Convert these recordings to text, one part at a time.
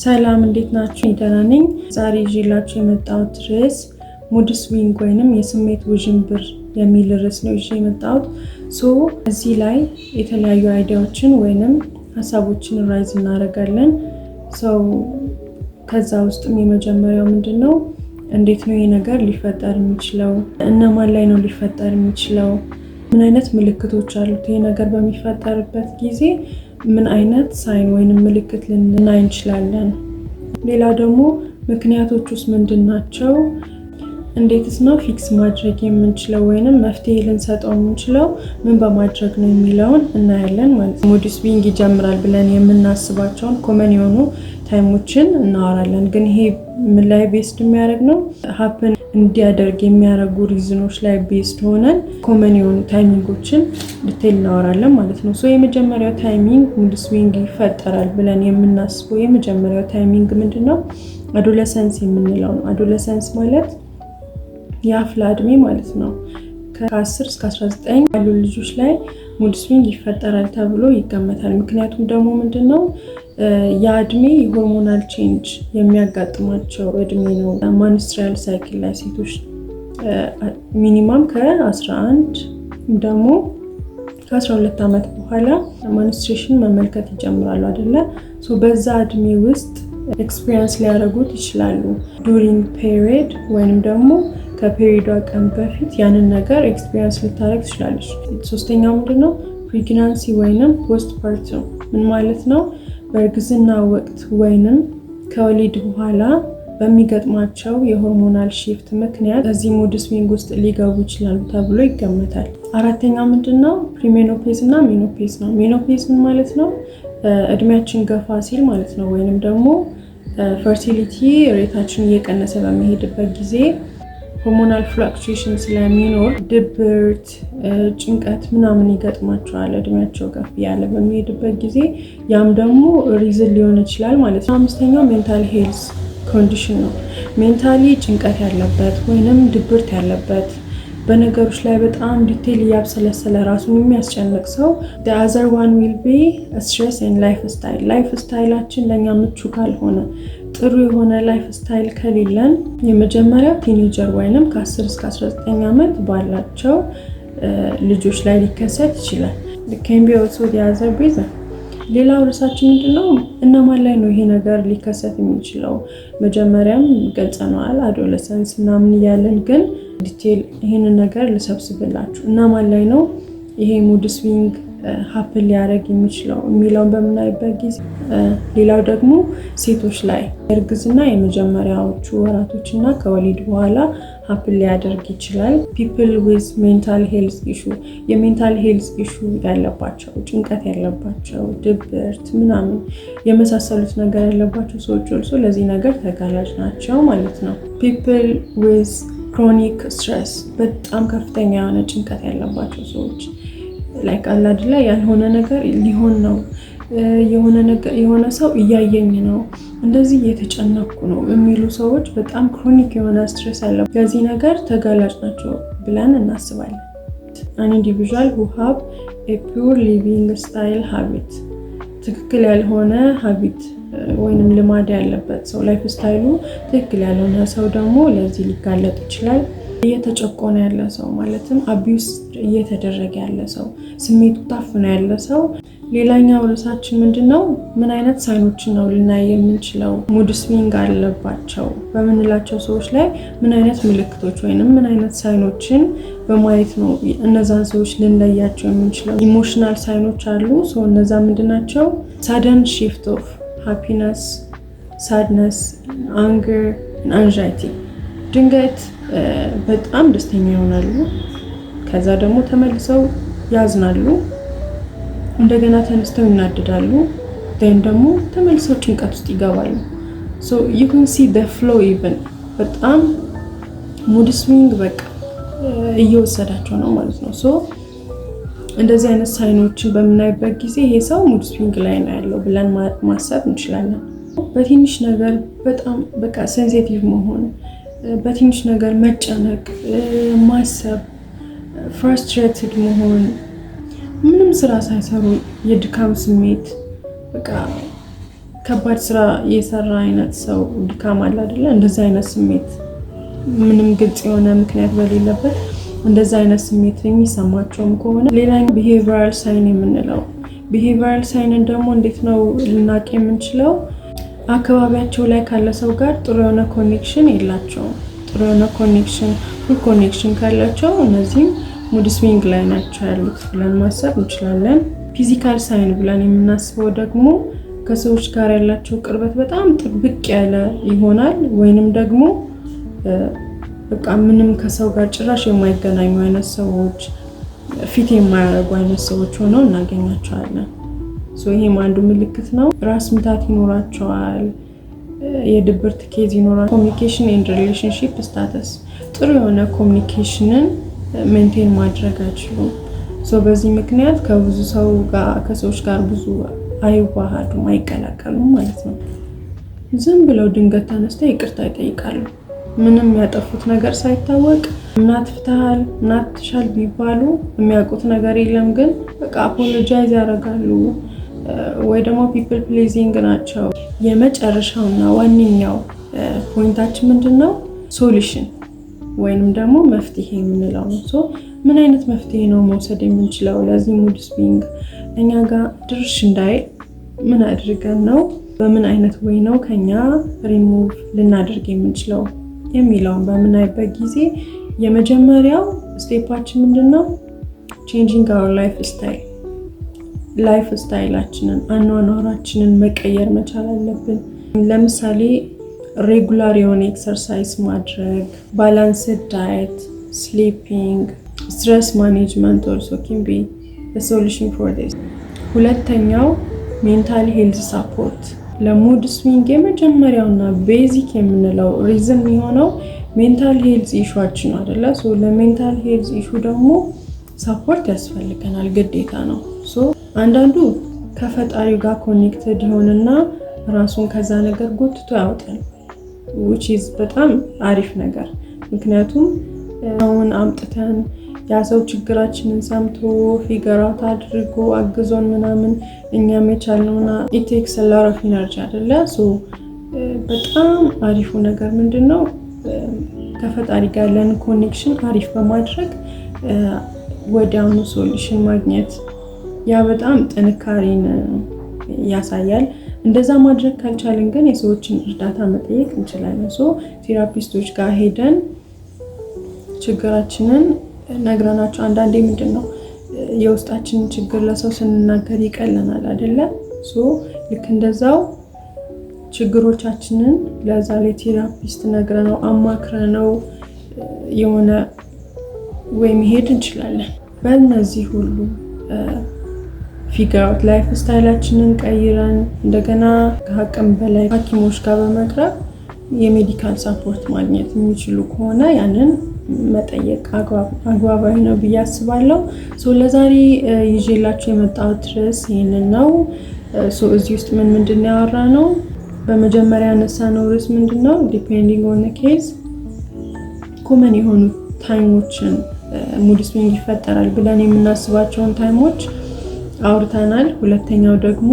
ሰላም እንዴት ናችሁ? ደህና ነኝ። ዛሬ ይዤላችሁ የመጣሁት ርዕስ ሙድ ስዊንግ ወይንም የስሜት ውዥንብር የሚል ርዕስ ነው ይዤ የመጣሁት። እዚህ ላይ የተለያዩ አይዲያዎችን ወይንም ሀሳቦችን ራይዝ እናደርጋለን። ከዛ ውስጥም የመጀመሪያው ምንድነው? እንዴት ነው ይሄ ነገር ሊፈጠር የሚችለው? እነማን ላይ ነው ሊፈጠር የሚችለው? ምን አይነት ምልክቶች አሉት? ይሄ ነገር በሚፈጠርበት ጊዜ ምን አይነት ሳይን ወይንም ምልክት ልናይ እንችላለን? ሌላ ደግሞ ምክንያቶች ውስጥ ምንድን ናቸው? እንዴትስ ነው ፊክስ ማድረግ የምንችለው ወይንም መፍትሄ ልንሰጠው የምንችለው ምን በማድረግ ነው የሚለውን እናያለን ማለት ነው። ሙድ ስዊንግ ይጀምራል ብለን የምናስባቸውን ኮመን የሆኑ ታይሞችን እናወራለን። ግን ይሄ ምን ላይ ቤስድ የሚያደርግ ነው? ሀፕን እንዲያደርግ የሚያደርጉ ሪዝኖች ላይ ቤስድ ሆነን ኮመን የሆኑ ታይሚንጎችን ዲቴል እናወራለን ማለት ነው። የመጀመሪያው ታይሚንግ ሙድ ስዊንግ ይፈጠራል ብለን የምናስበው የመጀመሪያው ታይሚንግ ምንድነው? አዶለሰንስ የምንለው ነው። አዶለሰንስ ማለት የአፍላ እድሜ ማለት ነው። ከ10 እስከ 19 ያሉ ልጆች ላይ ሙድ ስዊንግ ይፈጠራል ተብሎ ይገመታል። ምክንያቱም ደግሞ ምንድነው? ያ እድሜ የሆርሞናል ቼንጅ የሚያጋጥማቸው እድሜ ነው። ማንስትሪያል ሳይክል ላይ ሴቶች ሚኒማም ከ11 ደግሞ ከ12 ዓመት በኋላ ማንስትሬሽን መመልከት ይጀምራሉ አይደለ? በዛ እድሜ ውስጥ ኤክስፒሪየንስ ሊያደርጉት ይችላሉ። ዱሪንግ ፔሪድ ወይንም ደግሞ ከፔሪዷ ቀን በፊት ያንን ነገር ኤክስፒሪየንስ ልታደርግ ትችላለች። ሶስተኛው ምንድነው? ፕሬግናንሲ ወይንም ፖስት ፓርተም ምን ማለት ነው? በእርግዝና ወቅት ወይንም ከወሊድ በኋላ በሚገጥማቸው የሆርሞናል ሺፍት ምክንያት እዚህ ሙድ ስዊንግ ውስጥ ሊገቡ ይችላሉ ተብሎ ይገመታል። አራተኛው ምንድነው? ፕሪሜኖፔዝ እና ሜኖፔዝ ነው። ሜኖፔዝ ምን ማለት ነው? እድሜያችን ገፋ ሲል ማለት ነው። ወይንም ደግሞ ፈርቲሊቲ ሬታችን እየቀነሰ በሚሄድበት ጊዜ ሆርሞናል ፍላክቹዌሽን ስለሚኖር ድብርት፣ ጭንቀት ምናምን ይገጥማቸዋል እድሜያቸው ከፍ ያለ በሚሄድበት ጊዜ። ያም ደግሞ ሪዝን ሊሆን ይችላል ማለት ነው። አምስተኛው ሜንታል ሄልዝ ኮንዲሽን ነው። ሜንታሊ ጭንቀት ያለበት ወይንም ድብርት ያለበት በነገሮች ላይ በጣም ዲቴል እያብሰለሰለ ራሱን የሚያስጨንቅ ሰው the other one will be stress and lifestyle። ላይፍ ስታይላችን ለእኛ ምቹ ካልሆነ ጥሩ የሆነ ላይፍ ስታይል ከሌለን የመጀመሪያው ቲኔጀር ወይንም ከ10 እስከ 19 ዓመት ባላቸው ልጆች ላይ ሊከሰት ይችላል። can be also the other reason። ሌላው ርዕሳችን ምንድነው? እነማን ላይ ነው ይሄ ነገር ሊከሰት የሚችለው? መጀመሪያም ገልጸናል አዶለሰንስ ምናምን እያለን፣ ግን ዲቴል ይሄንን ነገር ልሰብስብላችሁ። እነማን ላይ ነው ይሄ ሙድ ስዊንግ ሀፕን ሊያደርግ የሚችለው የሚለውን በምናይበት ጊዜ፣ ሌላው ደግሞ ሴቶች ላይ እርግዝና የመጀመሪያዎቹ ወራቶች እና ከወሊድ በኋላ ሀፕን ሊያደርግ ይችላል። ፒፕል ዊዝ ሜንታል ሄልዝ ኢሹ የሜንታል ሄልዝ ኢሹ ያለባቸው፣ ጭንቀት ያለባቸው፣ ድብርት ምናምን የመሳሰሉት ነገር ያለባቸው ሰዎች ኦልሶ ለዚህ ነገር ተጋላጭ ናቸው ማለት ነው። ፒፕል ዊዝ ክሮኒክ ስትረስ በጣም ከፍተኛ የሆነ ጭንቀት ያለባቸው ሰዎች ላይክ አላድላ ያልሆነ ነገር ሊሆን ነው፣ የሆነ ሰው እያየኝ ነው፣ እንደዚህ እየተጨነኩ ነው የሚሉ ሰዎች በጣም ክሮኒክ የሆነ ስትረስ አለ፣ ለዚህ ነገር ተጋላጭ ናቸው ብለን እናስባለን። an individual who have a poor living style habit ትክክል ያልሆነ ሀቢት ወይንም ልማድ ያለበት ሰው፣ ላይፍ ስታይሉ ትክክል ያልሆነ ሰው ደግሞ ለዚህ ሊጋለጥ ይችላል። እየተጨቆነ ያለ ሰው ማለትም አቢዩስ እየተደረገ ያለ ሰው፣ ስሜቱ ታፍኖ ያለ ሰው። ሌላኛው ርዕሳችን ምንድነው? ምን አይነት ሳይኖችን ነው ልናይ የምንችለው? ሙድ ስዊንግ አለባቸው በምንላቸው ሰዎች ላይ ምን አይነት ምልክቶች ወይንም ምን አይነት ሳይኖችን በማየት ነው እነዛን ሰዎች ልንለያቸው የምንችለው? ኢሞሽናል ሳይኖች አሉ። እነዛ ምንድናቸው? ሳደን ሺፍት ኦፍ ሃፒነስ፣ ሳድነስ፣ አንገር፣ አንዛይቲ ድንገት በጣም ደስተኛ ይሆናሉ፣ ከዛ ደግሞ ተመልሰው ያዝናሉ፣ እንደገና ተነስተው ይናደዳሉ፣ ደግሞ ተመልሰው ጭንቀት ውስጥ ይገባሉ። you can see the flow even በጣም ሙድ ስዊንግ በቃ እየወሰዳቸው ነው ማለት ነው። እንደዚህ አይነት ሳይኖችን በምናይበት ጊዜ ይሄ ሰው ሙድ ስዊንግ ላይ ነው ያለው ብለን ማሰብ እንችላለን። በትንሽ ነገር በጣም በቃ ሴንሲቲቭ መሆን፣ በትንሽ ነገር መጨነቅ፣ ማሰብ፣ ፍራስትሬትድ መሆን፣ ምንም ስራ ሳይሰሩ የድካም ስሜት፣ በቃ ከባድ ስራ የሰራ አይነት ሰው ድካም አለ አይደለ? እንደዚህ አይነት ስሜት ምንም ግልጽ የሆነ ምክንያት በሌለበት እንደዚህ አይነት ስሜት የሚሰማቸውም ከሆነ ሌላኛው ቢሄቪራል ሳይን የምንለው ቢሄቪራል ሳይንን ደግሞ እንዴት ነው ልናውቅ የምንችለው? አካባቢያቸው ላይ ካለ ሰው ጋር ጥሩ የሆነ ኮኔክሽን የላቸውም። ጥሩ የሆነ ፉል ኮኔክሽን ካላቸው እነዚህም ሙድ ስዊንግ ላይ ናቸው ያሉት ብለን ማሰብ እንችላለን። ፊዚካል ሳይን ብለን የምናስበው ደግሞ ከሰዎች ጋር ያላቸው ቅርበት በጣም ጥብቅ ያለ ይሆናል፣ ወይንም ደግሞ በቃ ምንም ከሰው ጋር ጭራሽ የማይገናኙ አይነት ሰዎች፣ ፊት የማያደርጉ አይነት ሰዎች ሆነው እናገኛቸዋለን። ይሄም አንዱ ምልክት ነው። ራስ ምታት ይኖራቸዋል፣ የድብርት ኬዝ ይኖራል። ኮሚኒኬሽን ኤንድ ሪሌሽንሺፕ ስታተስ ጥሩ የሆነ ኮሚኒኬሽንን ሜንቴን ማድረግ አይችሉም። በዚህ ምክንያት ከብዙ ሰው ጋር ከሰዎች ጋር ብዙ አይዋሃዱም፣ አይቀላቀሉም ማለት ነው። ዝም ብለው ድንገት ተነስተው ይቅርታ ይጠይቃሉ። ምንም ያጠፉት ነገር ሳይታወቅ እናትፍታል እናትሻል ቢባሉ የሚያውቁት ነገር የለም፣ ግን በቃ አፖሎጃይዝ ያደርጋሉ ወይ ደግሞ ፒፕል ፕሌዚንግ ናቸው። የመጨረሻውና ዋነኛው ፖይንታችን ምንድን ነው? ሶሉሽን ወይንም ደግሞ መፍትሄ የምንለው ነው። ምን አይነት መፍትሄ ነው መውሰድ የምንችለው ለዚህ ሙድ ስዊንግ እኛ ጋር ድርሽ እንዳይል ምን አድርገን ነው በምን አይነት ወይ ነው ከኛ ሪሙቭ ልናደርግ የምንችለው የሚለውን በምናይበት ጊዜ የመጀመሪያው ስቴፓችን ምንድን ነው? ቼንጂንግ አወር ላይፍ ስታይላችንን አኗኗራችንን መቀየር መቻል አለብን። ለምሳሌ ሬጉላር የሆነ ኤክሰርሳይዝ ማድረግ፣ ባላንስድ ዳየት፣ ስሊፒንግ፣ ስትረስ ማኔጅመንት ኦልሶ ኬን ቢ ዘ ሶሉሽን ፎር ዲስ። ሁለተኛው ሜንታል ሄልዝ ሳፖርት። ለሙድ ስዊንግ የመጀመሪያውና ቤዚክ የምንለው ሪዝን የሆነው ሜንታል ሄልዝ ኢሹዋችን አይደለ? ለሜንታል ሄልዝ ኢሹ ደግሞ ሳፖርት ያስፈልገናል፣ ግዴታ ነው። አንዳንዱ ከፈጣሪው ጋር ኮኔክትድ ይሆንና ራሱን ከዛ ነገር ጎትቶ ያወጣል፣ which is በጣም አሪፍ ነገር። ምክንያቱም አሁን አምጥተን ያ ሰው ችግራችንን ሰምቶ ፊገር አውት አድርጎ አግዞን ምናምን እኛም የቻልነውና it takes a lot of energy አይደለ? በጣም አሪፉ ነገር ምንድነው? ከፈጣሪ ጋር ያለን ኮኔክሽን አሪፍ በማድረግ ወዲያውኑ ሶሉሽን ማግኘት፣ ያ በጣም ጥንካሬን ያሳያል። እንደዛ ማድረግ ካልቻለን ግን የሰዎችን እርዳታ መጠየቅ እንችላለን። ቴራፒስቶች ጋር ሄደን ችግራችንን ነግረናቸው፣ አንዳንዴ ምንድነው የውስጣችንን ችግር ለሰው ስንናገር ይቀለናል አይደለ? ልክ እንደዛው ችግሮቻችንን ለዛ ላይ ቴራፒስት ነግረነው አማክረነው የሆነ ወይ መሄድ እንችላለን። በእነዚህ ሁሉ ፊገር አውት ላይፍ ስታይላችንን ቀይረን እንደገና ከአቅም በላይ ሐኪሞች ጋር በመቅረብ የሜዲካል ሳፖርት ማግኘት የሚችሉ ከሆነ ያንን መጠየቅ አግባባዊ ነው ብዬ አስባለሁ። ለዛሬ ይዤላችሁ የመጣሁት ርዕስ ይህንን ነው። እዚህ ውስጥ ምንድን ያወራ ነው? በመጀመሪያ ያነሳነው ርዕስ ምንድን ነው? ዲፔንዲንግ ኦን ኬዝ ኮመን የሆኑ ታይሞችን ሙድ ስዊንግ ይፈጠራል ብለን የምናስባቸውን ታይሞች አውርተናል። ሁለተኛው ደግሞ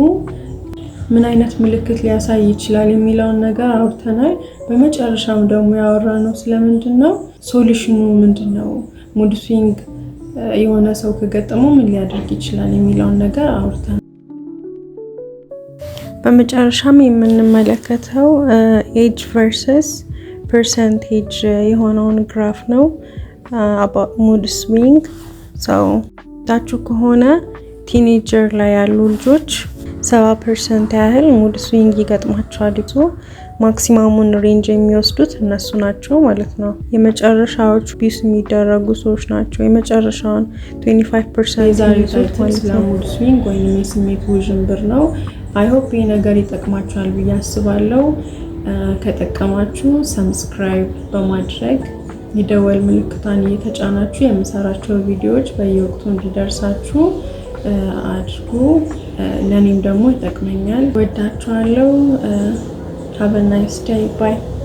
ምን አይነት ምልክት ሊያሳይ ይችላል የሚለውን ነገር አውርተናል። በመጨረሻም ደግሞ ያወራነው ስለምንድን ነው? ሶሉሽኑ ምንድን ነው? ሙድ ስዊንግ የሆነ ሰው ከገጠመው ምን ሊያደርግ ይችላል የሚለውን ነገር አውርተናል። በመጨረሻም የምንመለከተው ኤጅ ቨርሰስ ፐርሰንቴጅ የሆነውን ግራፍ ነው about mood swing። ታችሁ ከሆነ ቲኔጀር ላይ ያሉ ልጆች 70% ያህል ሙድ ስዊንግ ይገጥማቸዋል። ማክሲማሙን ሬንጅ የሚወስዱት እነሱ ናቸው ማለት ነው። የመጨረሻዎቹ ቢስ የሚደረጉ ሰዎች ናቸው የመጨረሻውን 25% ይይዙት ማለት ነው። ሙድ ስዊንግ ወይም የስሜት ውዥንብር ነው። አይ ሆፕ ይህ ነገር ይጠቅማችኋል ብዬ አስባለሁ። ከጠቀማችሁ ሰብስክራይብ በማድረግ የደወል ምልክቷን እየተጫናችሁ የምሰራቸው ቪዲዮዎች በየወቅቱ እንዲደርሳችሁ አድርጉ። ለኔም ደግሞ ይጠቅመኛል። ወዳችኋለሁ። have a nice day. Bye.